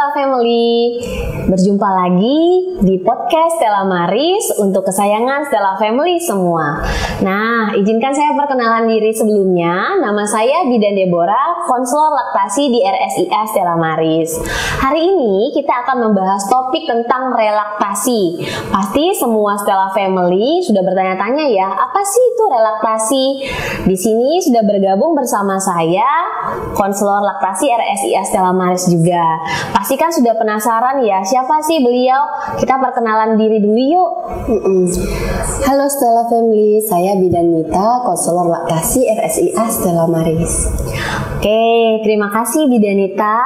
Stella Family. Berjumpa lagi di podcast Stella Maris untuk kesayangan Stella Family semua. Nah, izinkan saya perkenalan diri sebelumnya. Nama saya Bidan Deborah, konselor laktasi di RSIA Stella Maris. Hari ini kita akan membahas topik tentang relaktasi. Pasti semua Stella Family sudah bertanya-tanya ya, apa sih itu relaktasi? Di sini sudah bergabung bersama saya, konselor laktasi RSIA Stella Maris juga. Pasti kan sudah penasaran ya, siapa sih beliau? Kita perkenalan diri dulu yuk. Halo Stella Family, saya Bidan Nita, konselor laktasi RSIA Stella Maris. Oke, terima kasih Bidanita.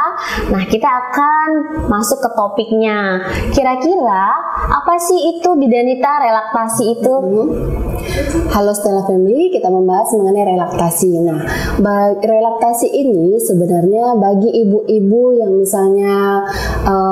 Nah, kita akan masuk ke topiknya. Kira-kira apa sih itu Bidanita relaktasi itu? Halo Stella Family, kita membahas mengenai relaktasi. Nah, relaktasi ini sebenarnya bagi ibu-ibu yang misalnya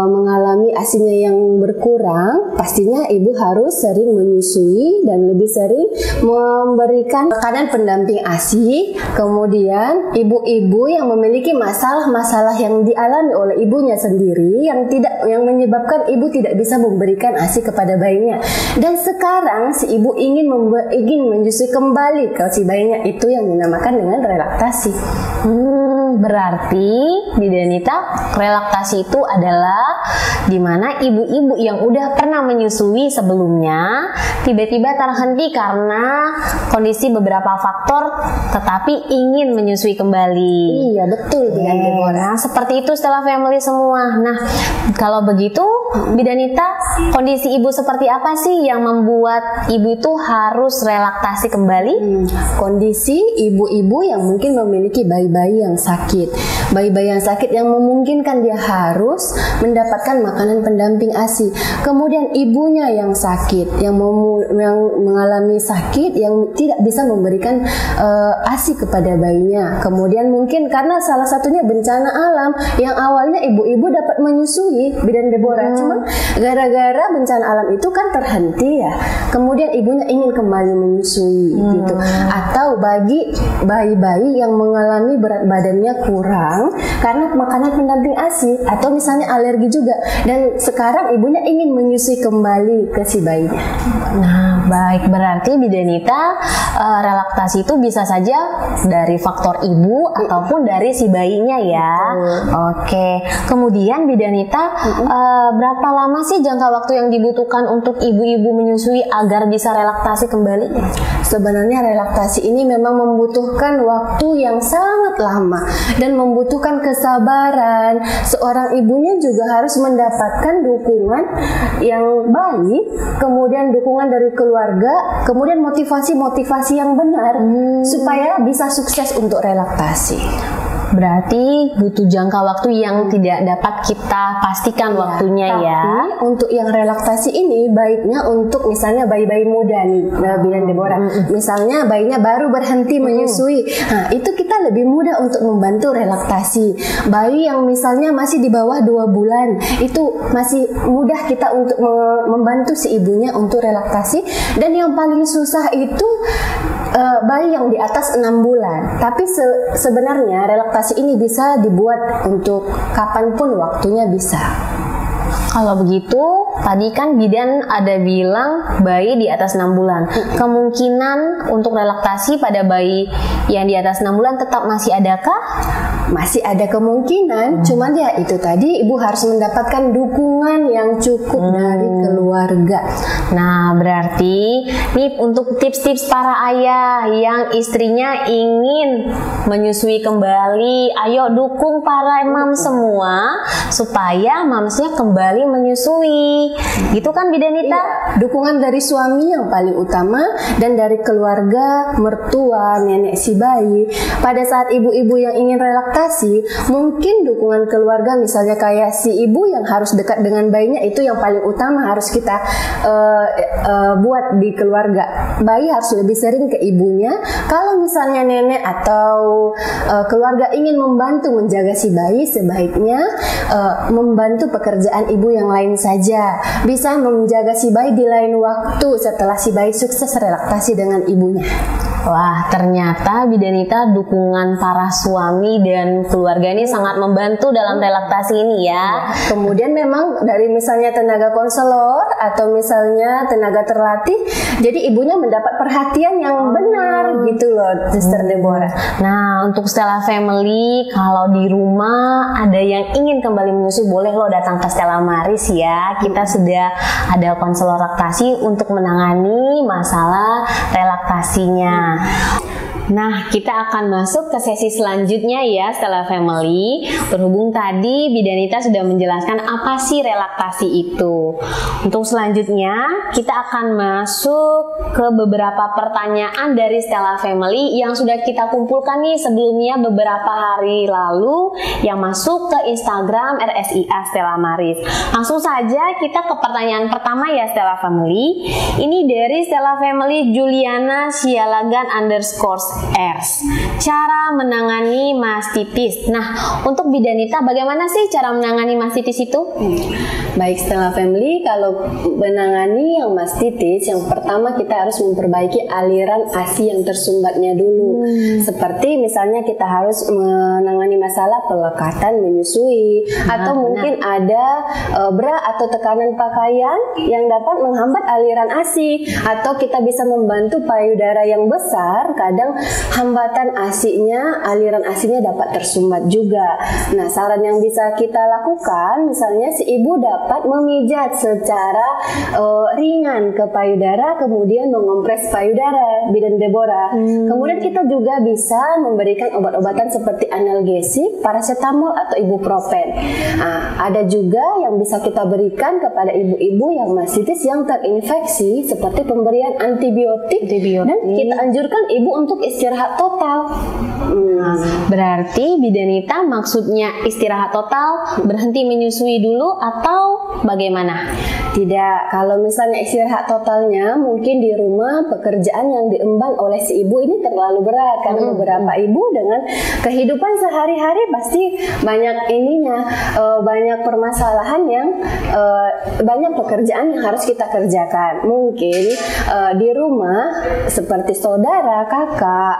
mengalami ASI-nya yang berkurang, pastinya ibu harus sering menyusui dan lebih sering memberikan makanan pendamping ASI. Kemudian ibu-ibu yang memiliki masalah-masalah yang dialami oleh ibunya sendiri yang menyebabkan ibu tidak bisa memberikan ASI kepada bayinya. Dan sekarang si ibu ingin menyusui kembali ke si bayinya, itu yang dinamakan dengan relaktasi. Berarti Bidanita, relaktasi itu adalah dimana ibu-ibu yang udah pernah menyusui sebelumnya tiba-tiba terhenti karena kondisi beberapa faktor tetapi ingin menyusui kembali. Iya betul Bidan Deborah. Nah, seperti itu Stella Family semua. Nah, kalau begitu Bidanita, kondisi ibu seperti apa sih yang membuat ibu itu harus relaktasi kembali? Kondisi ibu-ibu yang mungkin memiliki bayi-bayi yang sakit. Bayi-bayi yang sakit yang memungkinkan dia harus mendapatkan makanan pendamping ASI. Kemudian ibunya yang sakit, yang mengalami sakit, yang tidak bisa memberikan ASI kepada bayinya. Kemudian mungkin karena salah satunya bencana alam, yang awalnya ibu-ibu dapat menyusui Bidan Deborah, cuman gara-gara bencana alam itu kan terhenti ya. Kemudian ibunya ingin kembali menyusui gitu. Atau bagi bayi-bayi yang mengalami berat badannya kurang karena makanan pendamping ASI atau misalnya alergi juga, dan sekarang ibunya ingin menyusui kembali ke si bayinya. Nah, baik, berarti Bidanita, relaktasi itu bisa saja dari faktor ibu ataupun dari si bayinya ya. Oke. Kemudian Bidanita, berapa lama sih jangka waktu yang dibutuhkan untuk ibu-ibu menyusui agar bisa relaktasi kembali? Sebenarnya relaktasi ini memang membutuhkan waktu yang sangat lama dan membutuhkan kesabaran. Seorang ibunya juga harus mendapatkan dukungan yang baik, kemudian dukungan dari keluarga, kemudian motivasi-motivasi yang benar supaya bisa sukses untuk relaktasi. Berarti butuh jangka waktu yang tidak dapat kita pastikan waktunya ya. Tapi untuk yang relaktasi ini baiknya untuk misalnya bayi-bayi muda nih, Bidan Deborah. Misalnya bayinya baru berhenti menyusui. Nah, itu kita lebih mudah untuk membantu relaktasi. Bayi yang misalnya masih di bawah 2 bulan, itu masih mudah kita untuk membantu si ibunya untuk relaktasi. Dan yang paling susah itu bayi yang di atas 6 bulan. Tapi sebenarnya relaktasi ini bisa dibuat untuk kapanpun waktunya bisa. Kalau begitu, tadi kan Bidan ada bilang bayi di atas 6 bulan. Kemungkinan untuk relaktasi pada bayi yang di atas 6 bulan tetap masih adakah? Masih ada kemungkinan, cuman ya itu tadi ibu harus mendapatkan dukungan yang cukup dari keluarga. Nah, berarti nih untuk tips-tips para ayah yang istrinya ingin menyusui kembali, ayo dukung para mam semua supaya mamsnya kembali menyusui. Gitu kan Bidanita? Iya, dukungan dari suami yang paling utama dan dari keluarga, mertua, nenek si bayi. Pada saat ibu-ibu yang ingin relaksasi, mungkin dukungan keluarga misalnya kayak si ibu yang harus dekat dengan bayinya, itu yang paling utama harus kita buat di keluarga. Bayi harus lebih sering ke ibunya. Kalau misalnya nenek atau keluarga ingin membantu menjaga si bayi, sebaiknya membantu pekerjaan ibu yang lain saja. Bisa menjaga si bayi di lain waktu setelah si bayi sukses relaksasi dengan ibunya. Wah, ternyata Bidanita dukungan para suami dan keluarga ini sangat membantu dalam relaktasi ini ya. Kemudian memang dari misalnya tenaga konselor atau misalnya tenaga terlatih, jadi ibunya mendapat perhatian yang benar gitu loh, Sister Deborah. Nah, untuk Stella Family, kalau di rumah ada yang ingin kembali menyusui, boleh lo datang ke Stella Maris ya. Kita sudah ada konselor laktasi untuk menangani masalah relaktasinya. Nah, kita akan masuk ke sesi selanjutnya ya, Stella Family. Berhubung tadi Bidanita sudah menjelaskan apa sih relaksasi itu. Untuk selanjutnya, kita akan masuk ke beberapa pertanyaan dari Stella Family yang sudah kita kumpulkan nih sebelumnya beberapa hari lalu yang masuk ke Instagram RSIA Stella Maris. Langsung saja kita ke pertanyaan pertama ya, Stella Family. Ini dari Stella Family Juliana Sialagan _ Ers. Cara menangani mastitis. Nah, untuk Bidanita bagaimana sih cara menangani mastitis itu? Baik Stella Family, kalau menangani yang mastitis, yang pertama kita harus memperbaiki aliran ASI yang tersumbatnya dulu. Seperti misalnya kita harus menangani masalah pelekatan menyusui, atau mungkin ada bra atau tekanan pakaian yang dapat menghambat aliran ASI, atau kita bisa membantu payudara yang besar, kadang hambatan ASI-nya, aliran ASI-nya dapat tersumbat juga. Nah, saran yang bisa kita lakukan, misalnya si ibu dapat memijat secara ringan ke payudara, kemudian mengompres payudara, Bidan Deborah. Kemudian kita juga bisa memberikan obat-obatan seperti analgesik, paracetamol atau ibuprofen. Nah, ada juga yang bisa kita berikan kepada ibu-ibu yang mastitis yang terinfeksi, seperti pemberian antibiotik. Dan kita anjurkan ibu untuk istirahat total. Berarti Bidanita maksudnya istirahat total, berhenti menyusui dulu atau bagaimana? Tidak, kalau misalnya istirahat totalnya mungkin di rumah pekerjaan yang diemban oleh si ibu ini terlalu berat, karena beberapa ibu dengan kehidupan sehari-hari pasti banyak banyak permasalahan yang banyak pekerjaan yang harus kita kerjakan. Mungkin di rumah seperti saudara, kakak,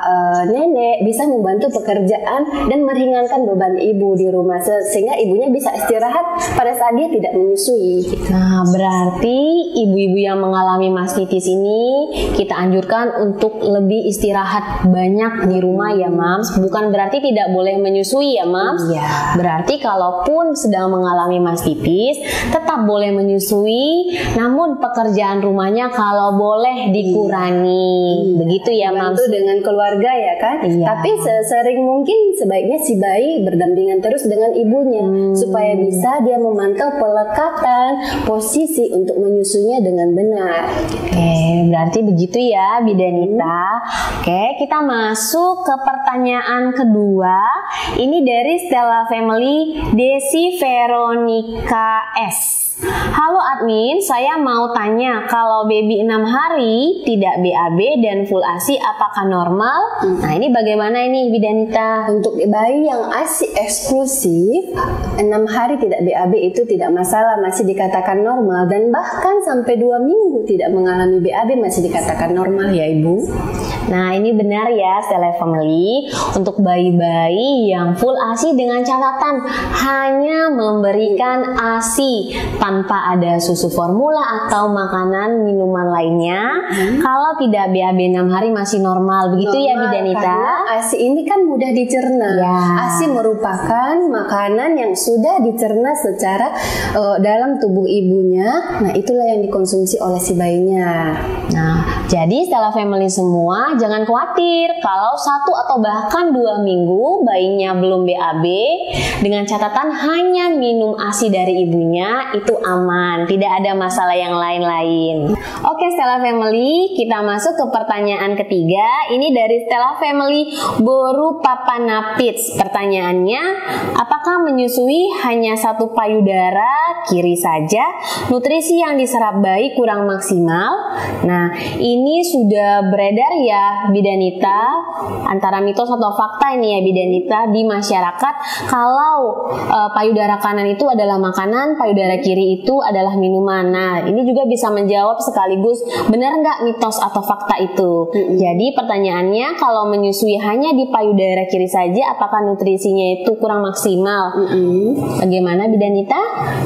nenek bisa membantu pekerjaan dan meringankan beban ibu di rumah sehingga ibunya bisa istirahat pada saat dia tidak menyusui. Nah, berarti ibu-ibu yang mengalami mastitis ini kita anjurkan untuk lebih istirahat banyak di rumah ya, Mams. Bukan berarti tidak boleh menyusui ya, Mams. Iya. Berarti kalaupun sedang mengalami mastitis tetap boleh menyusui, namun pekerjaan rumahnya kalau boleh dikurangi. Begitu ya, Mams. Bantu dengan keluarga ya kan. Iya. Tapi sesering mungkin sebaiknya si bayi berdampingan terus dengan ibunya supaya bisa dia memantau pelekatan, posisi untuk menyusunya dengan benar. Oke, berarti begitu ya Bidanita. Oke, kita masuk ke pertanyaan kedua. Ini dari Stella Family Desi Veronica S. Halo admin, saya mau tanya kalau baby 6 hari tidak BAB dan full ASI apakah normal? Nah, ini bagaimana ini Bidanita? Untuk bayi yang ASI eksklusif 6 hari tidak BAB itu tidak masalah, masih dikatakan normal, dan bahkan sampai 2 minggu tidak mengalami BAB masih dikatakan normal ya Ibu. Nah, ini benar ya Stella Family. Untuk bayi-bayi yang full ASI dengan catatan hanya memberikan ASI tanpa ada susu formula atau makanan minuman lainnya. Kalau tidak BAB 6 hari masih normal. Begitu ya Bidanita? Karena ASI ini kan mudah dicerna. Ya. ASI merupakan makanan yang sudah dicerna secara dalam tubuh ibunya. Nah, itulah yang dikonsumsi oleh si bayinya. Nah, jadi Stella Family semua jangan khawatir kalau 1 atau bahkan 2 minggu bayinya belum BAB, dengan catatan hanya minum ASI dari ibunya itu aman, tidak ada masalah yang lain-lain. Oke Stella Family, kita masuk ke pertanyaan ketiga. Ini dari Stella Family Boru Papanapits. Pertanyaannya, apakah menyusui hanya 1 payudara kiri saja? Nutrisi yang diserap bayi kurang maksimal? Nah, ini sudah beredar ya Bidanita, antara mitos atau fakta ini ya Bidanita. Nita, di masyarakat kalau payudara kanan itu adalah makanan, payudara kiri itu adalah minuman. Nah, ini juga bisa menjawab sekaligus benar nggak mitos atau fakta itu. Jadi pertanyaannya, kalau menyusui hanya di payudara kiri saja, apakah nutrisinya itu kurang maksimal? Bagaimana Bidanita?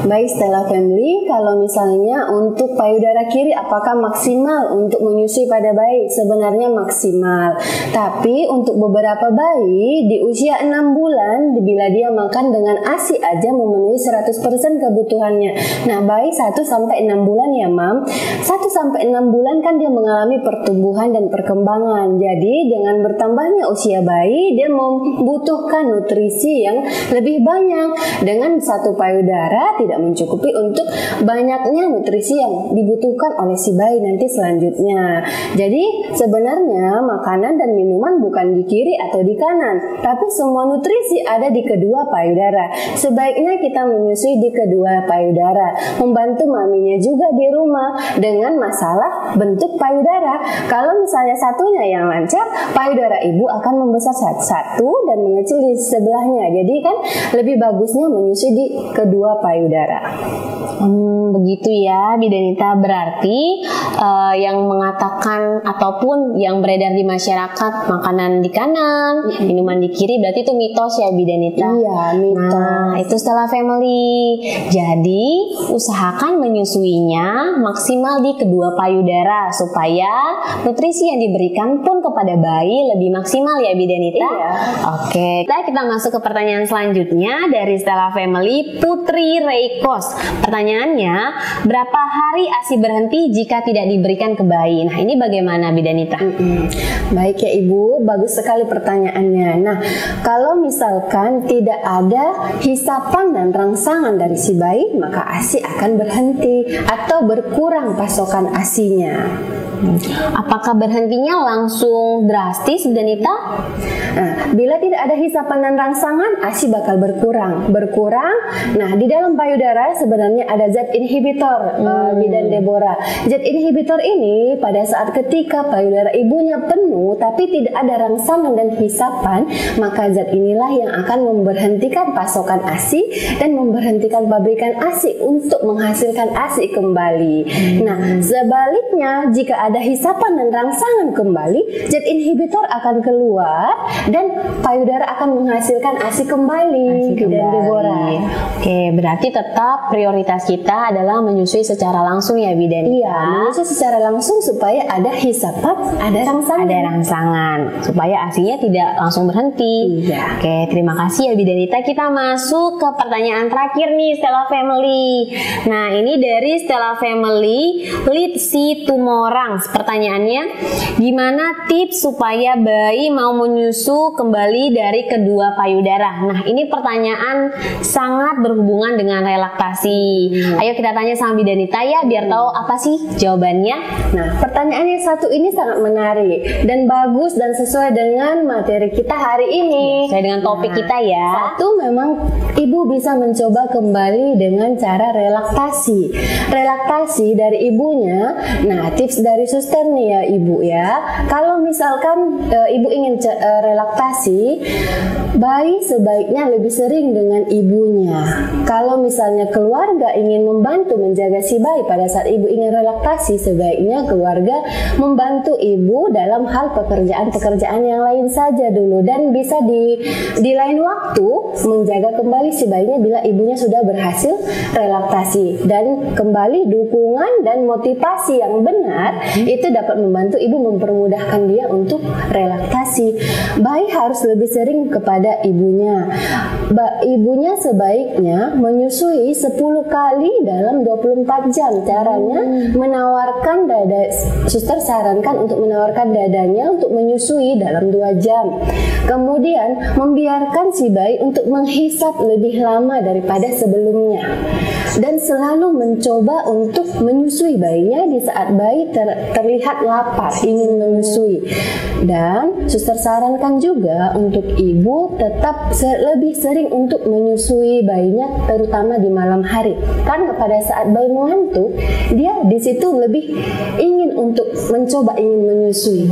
Baik Stella Family, kalau misalnya untuk payudara kiri apakah maksimal untuk menyusui pada bayi? Sebenarnya maksimal. Tapi untuk beberapa bayi di usia 6 bulan, bila dia makan dengan ASI aja memenuhi 100% kebutuhannya. Nah, bayi 1-6 bulan ya Mam. 1-6 bulan kan dia mengalami pertumbuhan dan perkembangan. Jadi dengan bertambahnya usia bayi, dia membutuhkan nutrisi yang lebih banyak. Dengan satu payudara tidak mencukupi untuk banyaknya nutrisi yang dibutuhkan oleh si bayi nanti selanjutnya. Jadi sebenarnya makanan dan minuman bukan di kiri atau di kanan, tapi semua nutrisi ada di kedua payudara. Sebaiknya kita menyusui di kedua payudara, membantu maminya juga di rumah dengan masalah bentuk payudara. Kalau misalnya satunya yang lancar, payudara ibu akan membesar satu dan mengecil di sebelahnya. Jadi kan lebih bagusnya menyusui di kedua payudara. Begitu ya Bidanita, berarti yang mengatakan ataupun yang beredar di masyarakat makanan di kanan, minuman di kiri, berarti itu mitos ya Bidanita? Iya, mitos. Nah, itu Stella Family. Jadi usahakan menyusuinya maksimal di kedua payudara supaya nutrisi yang diberikan pun kepada bayi lebih maksimal ya Bidanita? Iya. Oke, kita masuk ke pertanyaan selanjutnya dari Stella Family, Putri Reikos. Pertanyaannya, berapa hari ASI berhenti jika tidak diberikan ke bayi? Nah, ini bagaimana Bidanita? Baik ya Ibu, bagus sekali pertanyaannya. Nah, kalau misalkan tidak ada hisapan dan rangsangan dari si bayi, maka ASI akan berhenti atau berkurang pasokan ASInya. Apakah berhentinya langsung drastis Bidanita? Nah, bila tidak ada hisapan dan rangsangan, ASI bakal berkurang. Nah, di dalam payudara sebenarnya ada zat inhibitor, Bidan Deborah. Zat inhibitor ini pada saat ketika payudara ibunya penuh tapi tidak ada rangsangan dan hisapan, maka zat inilah yang akan memberhentikan pasokan ASI dan memberhentikan pabrikan ASI untuk menghasilkan ASI kembali. Nah, sebaliknya jika ada hisapan dan rangsangan kembali, zat inhibitor akan keluar dan payudara akan menghasilkan ASI kembali. Bidan Deborah. Oke, berarti tetap prioritas kita adalah menyusui secara langsung ya Bidanita? Iya, menyusui secara langsung supaya ada hisapan, ada rangsangan. Supaya ASInya tidak langsung berhenti. Iya. Oke, terima kasih ya Bidanita. Kita masuk ke pertanyaan terakhir nih Stella Family. Nah, ini dari Stella Family, Litsi Tumorang. Pertanyaannya, gimana tips supaya bayi mau menyusu kembali dari kedua payudara? Nah, ini pertanyaan sangat berhubungan dengan relaktasi. Ayo kita tanya sama Bidanita ya, biar tahu apa sih jawabannya. Nah, pertanyaan yang satu ini sangat menarik dan bagus dan sesuai dengan materi kita hari ini. Sesuai dengan topik kita ya. Satu, memang ibu bisa mencoba kembali dengan cara relaksasi. Relaksasi dari ibunya. Nah, tips dari suster nih ya ibu ya. Kalau misalkan ibu ingin relaksasi, bayi sebaiknya lebih sering dengan ibunya. Kalau misalnya keluarga ingin membantu menjaga si bayi pada saat ibu ingin relaksasi, sebaiknya keluarga membantu ibu dalam hal pekerjaan-pekerjaan yang lain saja dulu, dan bisa di lain waktu menjaga kembali si bayinya bila ibunya sudah berhasil relaksasi. Dan kembali dukungan dan motivasi yang benar itu dapat membantu ibu mempermudahkan dia untuk relaksasi. Bayi harus lebih sering kepada ibunya. Ibunya sebaiknya menyusui 10 kali dalam 24 jam. Caranya menawarkan suster sarankan untuk menawarkan dadanya untuk menyusui dalam 2 jam. Kemudian membiarkan si bayi untuk menghisap lebih lama daripada sebelumnya. dan selalu mencoba untuk menyusui bayinya di saat bayi terlihat lapar ingin menyusui. Dan suster sarankan juga untuk ibu tetap lebih sering untuk menyusui bayinya, terutama di malam hari, karena pada saat bayi mengantuk dia di situ lebih ingin untuk mencoba ingin menyusui.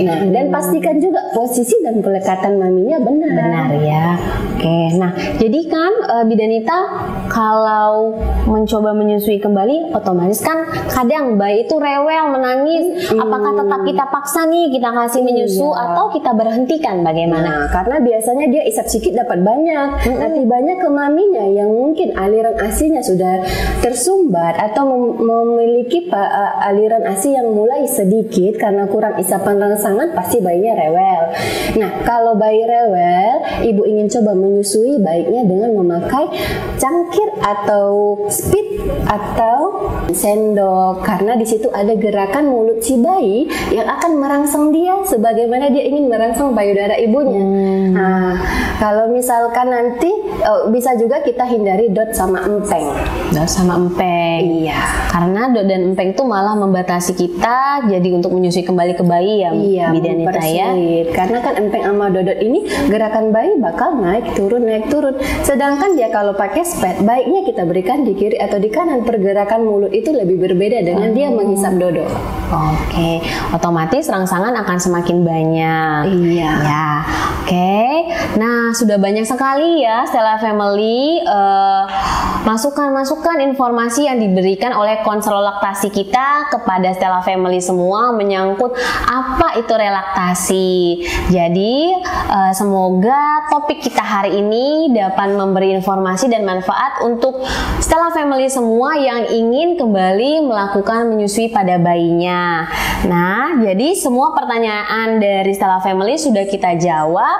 Nah, dan pastikan juga posisi dan pelekatan maminya benar ya. Oke, nah jadi kan Bidanita kalau mencoba menyusui kembali, otomatis kan kadang bayi itu rewel, menangis. Apakah tetap kita paksa nih kita kasih menyusu atau kita berhentikan, bagaimana? Nah, karena biasanya dia isap sedikit dapat banyak. Nanti banyak ke maminya yang mungkin aliran ASI-nya sudah tersumbat atau memiliki aliran ASI yang mulai sedikit karena kurang isapan rangsangan, pasti bayinya rewel. Nah, kalau bayi rewel, ibu ingin coba menyusui, baiknya dengan memakai cangkir atau spit atau sendok, karena di situ ada gerakan mulut si bayi yang akan merangsang dia sebagaimana dia ingin merangsang payudara ibunya. Nah, kalau misalkan nanti bisa juga kita hindari dot sama empeng. Dot sama empeng. Iya. Karena dot dan empeng itu malah membatasi kita jadi untuk menyusui kembali ke bayi ya, Bidanita ya. Karena kan empeng sama dodot ini gerakan bayi bakal naik turun. Sedangkan dia kalau pakai spet, baiknya kita berikan di kiri atau di kanan. Pergerakan mulut itu lebih berbeda dengan dia menghisap dodo. Oke, otomatis rangsangan akan semakin banyak. Iya. Ya, oke. Nah, sudah banyak sekali ya Stella Family masukan-masukan informasi yang diberikan oleh konselor laktasi kita kepada Stella Family semua menyangkut apa itu relaktasi. Jadi semoga topik kita hari ini dapat memberi informasi dan manfaat untuk Stella Family semua yang ingin kembali melakukan menyusui pada bayinya. Nah, jadi semua pertanyaan dari Stella Family sudah kita jawab.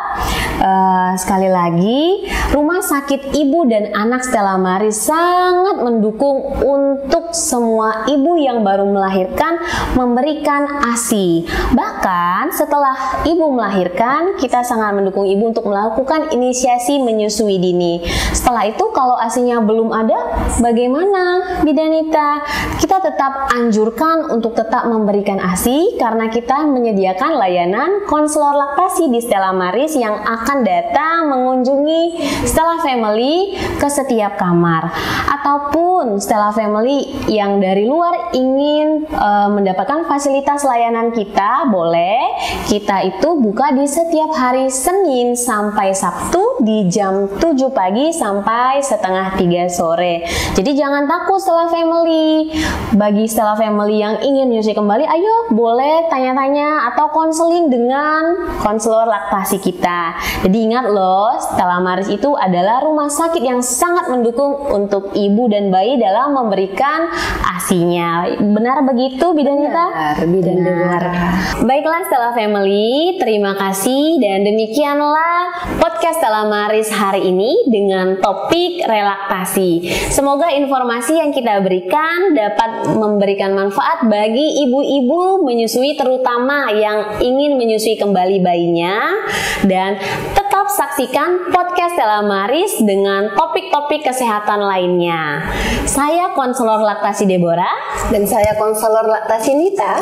Sekali lagi, Rumah Sakit Ibu dan Anak Stella Maris sangat mendukung untuk semua ibu yang baru melahirkan memberikan ASI. Bahkan setelah ibu melahirkan, kita sangat mendukung ibu untuk melakukan inisiasi menyusui dini. Setelah itu kalau ASI-nya belum ada, bagaimana Bidanita? Kita tetap anjurkan untuk tetap memberikan ASI karena kita menyediakan layanan konselor laktasi di Stella Maris yang akan datang mengunjungi Stella Family ke setiap kamar. Ataupun Stella Family yang dari luar ingin mendapatkan fasilitas layanan kita, boleh. Kita itu buka di setiap hari Senin sampai Sabtu di jam 7 pagi sampai setengah 3 sore. Jadi jangan takut Stella Family. Bagi Stella Family yang ingin menyusui kembali, ayo boleh tanya-tanya atau konseling dengan konselor laktasi kita. Jadi ingat loh, Stella Maris itu adalah rumah sakit yang sangat mendukung untuk ibu dan bayi dalam memberikan ASI-nya. Benar begitu, Bidanita? Benar. Baiklah Stella Family, terima kasih dan demikianlah podcast Stella Maris hari ini dengan topik relaktasi. Semoga informasi yang kita berikan dapat memberikan manfaat bagi ibu-ibu menyusui, terutama yang ingin menyusui kembali bayinya. Dan tetap saksikan podcast Stella Maris dengan topik-topik kesehatan lainnya. Saya konselor laktasi Deborah Dan saya konselor laktasi Nita.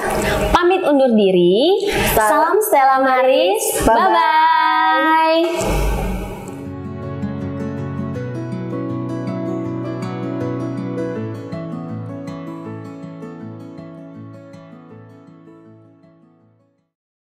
pamit undur diri. Salam Stella Maris. Bye-bye.